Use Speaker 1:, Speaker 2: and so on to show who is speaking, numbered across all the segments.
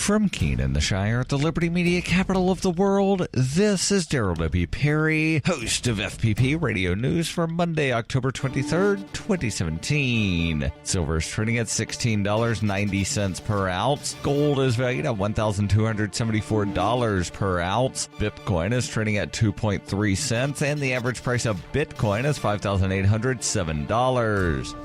Speaker 1: From Keene in the Shire, the Liberty Media capital of the world, this is Daryl W. Perry, host of FPP Radio News for Monday, October 23rd, 2017. Silver is trading at $16.90 per ounce. Gold is valued at $1,274 per ounce. Bitcoin is trading at 2.3 cents, and the average price of Bitcoin is $5,807.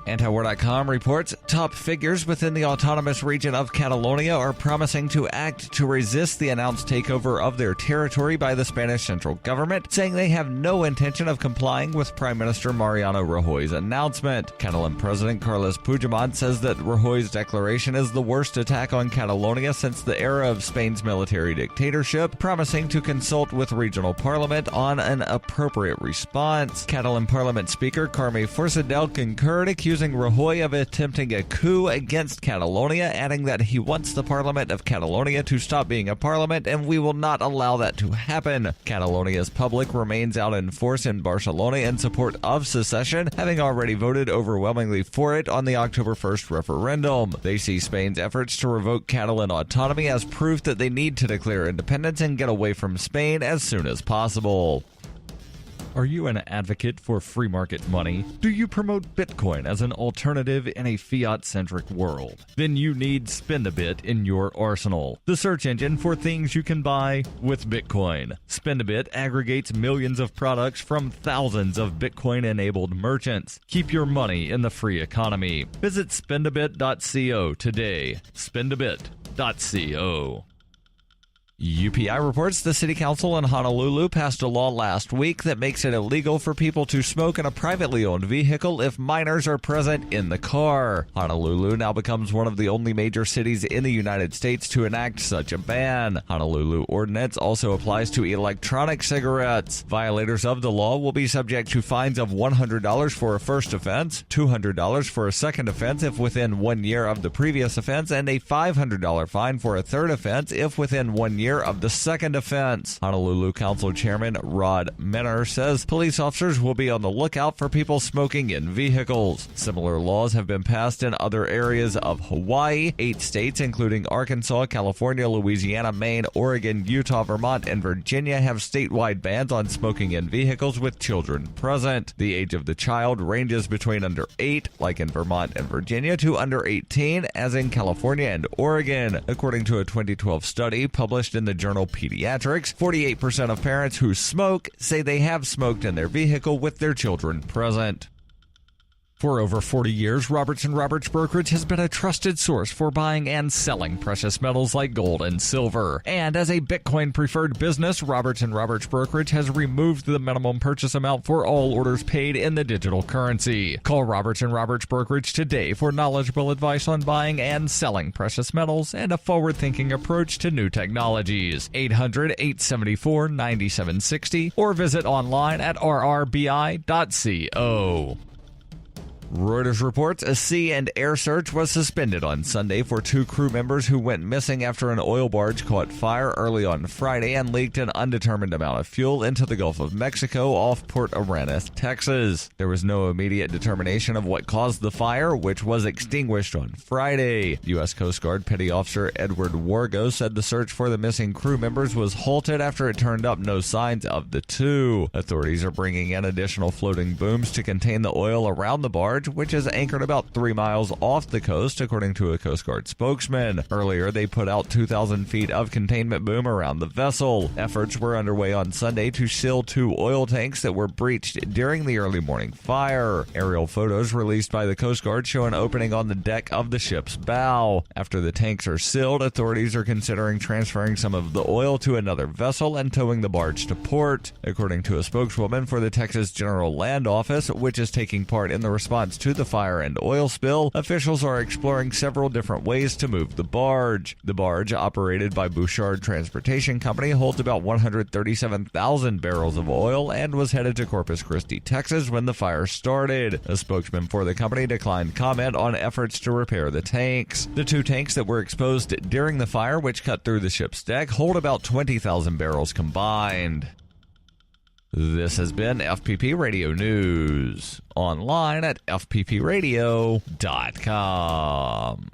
Speaker 1: Antiwar.com reports top figures within the autonomous region of Catalonia are promising to act to resist the announced takeover of their territory by the Spanish central government, saying they have no intention of complying with Prime Minister Mariano Rajoy's announcement. Catalan President Carles Puigdemont says that Rajoy's declaration is the worst attack on Catalonia since the era of Spain's military dictatorship, promising to consult with regional parliament on an appropriate response. Catalan Parliament Speaker Carme Forcadell concurred, accusing Rajoy of attempting a coup against Catalonia, adding that he wants the Parliament of Catalonia to stop being a parliament, and we will not allow that to happen. Catalonia's public remains out in force in Barcelona in support of secession, having already voted overwhelmingly for it on the October 1st referendum. They see Spain's efforts to revoke Catalan autonomy as proof that they need to declare independence and get away from Spain as soon as possible. Are you an advocate for free market money? Do you promote Bitcoin as an alternative in a fiat-centric world? Then you need Spend-A-Bit in your arsenal, the search engine for things you can buy with Bitcoin. Spend-A-Bit aggregates millions of products from thousands of Bitcoin-enabled merchants. Keep your money in the free economy. Visit spendabit.co today. Spendabit.co. UPI reports the City Council in Honolulu passed a law last week that makes it illegal for people to smoke in a privately owned vehicle if minors are present in the car. Honolulu now becomes one of the only major cities in the United States to enact such a ban. Honolulu ordinance also applies to electronic cigarettes. Violators of the law will be subject to fines of $100 for a first offense, $200 for a second offense if within 1 year of the previous offense, and a $500 fine for a third offense if within 1 year of the second offense. Honolulu Council Chairman Rod Menner says police officers will be on the lookout for people smoking in vehicles. Similar laws have been passed in other areas of Hawaii. 8 states, including Arkansas, California, Louisiana, Maine, Oregon, Utah, Vermont, and Virginia, have statewide bans on smoking in vehicles with children present. The age of the child ranges between under 8, like in Vermont and Virginia, to under 18, as in California and Oregon. According to a 2012 study published in the journal Pediatrics, 48% of parents who smoke say they have smoked in their vehicle with their children present. For over 40 years, Roberts & Roberts Brokerage has been a trusted source for buying and selling precious metals like gold and silver. And as a Bitcoin-preferred business, Roberts & Roberts Brokerage has removed the minimum purchase amount for all orders paid in the digital currency. Call Roberts & Roberts Brokerage today for knowledgeable advice on buying and selling precious metals and a forward-thinking approach to new technologies. 800-874-9760 or visit online at rrbi.co. Reuters reports a sea and air search was suspended on Sunday for 2 crew members who went missing after an oil barge caught fire early on Friday and leaked an undetermined amount of fuel into the Gulf of Mexico off Port Aransas, Texas. There was no immediate determination of what caused the fire, which was extinguished on Friday. U.S. Coast Guard Petty Officer Edward Wargo said the search for the missing crew members was halted after it turned up no signs of the 2. Authorities are bringing in additional floating booms to contain the oil around the barge, which is anchored about 3 miles off the coast, according to a Coast Guard spokesman. Earlier, they put out 2,000 feet of containment boom around the vessel. Efforts were underway on Sunday to seal 2 oil tanks that were breached during the early morning fire. Aerial photos released by the Coast Guard show an opening on the deck of the ship's bow. After the tanks are sealed, authorities are considering transferring some of the oil to another vessel and towing the barge to port. According to a spokeswoman for the Texas General Land Office, which is taking part in the response to the fire and oil spill, officials are exploring several different ways to move the barge. The barge, operated by Bouchard Transportation Company, holds about 137,000 barrels of oil and was headed to Corpus Christi, Texas when the fire started. A spokesman for the company declined comment on efforts to repair the tanks. The 2 tanks that were exposed during the fire, which cut through the ship's deck, hold about 20,000 barrels combined. This has been FPP Radio News, online at fppradio.com.